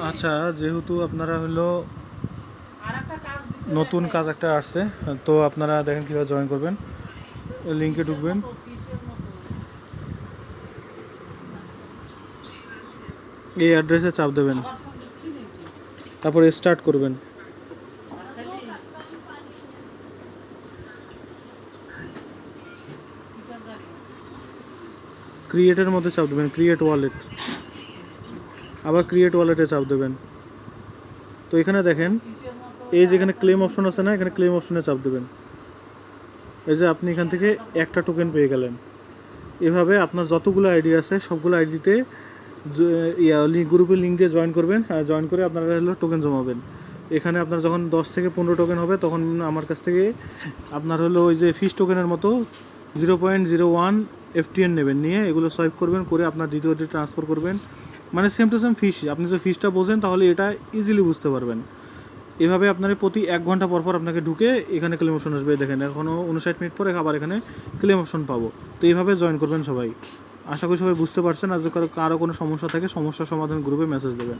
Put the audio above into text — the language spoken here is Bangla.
আচ্ছা, যেহেতু আপনারা হলো নতুন কাজ একটা আসছে, তো আপনারা দেখেন কীভাবে জয়েন করবেন। লিঙ্কে ঢুকবেন, এই অ্যাড্রেসে চাপ দেবেন, তারপরে স্টার্ট করবেন। ক্রিয়েটের মধ্যে চাপ দেবেন, ক্রিয়েট ওয়ালেট, আবার ক্রিয়েট ওয়ালেটে চাপ দেবেন। তো এখানে দেখেন এই যেখানে ক্লেম অপশন আছে না, এখানে ক্লেম অপশনে চাপ দেবেন। এই যে আপনি এখান থেকে একটা টোকেন পেয়ে গেলেন। এভাবে আপনার যতগুলো আইডি আছে সবগুলো আইডিতে গ্রুপের লিঙ্ক দিয়ে জয়েন করবেন, আর জয়েন করে আপনারা হলো টোকেন জমাবেন। এখানে আপনার যখন 10 থেকে 15 টোকেন হবে তখন আমার কাছ থেকে আপনার হলো ওই যে ফিস টোকেনের মতো 0.01 FTN নেবেন, নিয়ে এগুলো সোয়াইপ করবেন, করে আপনার দ্বিতীয় যে ট্রান্সফার করবেন। মানে সেম টু সেম ফিস, আপনি যে ফিসটা বোঝেন তাহলে এটা ইজিলি বুঝতে পারবেন। এভাবে আপনার প্রতি 1 ঘন্টা পর পর আপনাকে ঢুকে এখানে ক্লেম অপশন আসবে। দেখেন এখনও 59 মিনিট পরে আবার এখানে ক্লেম অপশন পাবো। তো এইভাবে জয়েন করবেন সবাই। আশা করি সবাই বুঝতে পারছেন। আর যদি কারো কোনো সমস্যা থাকে, সমস্যার সমাধান গ্রুপে মেসেজ দেবেন।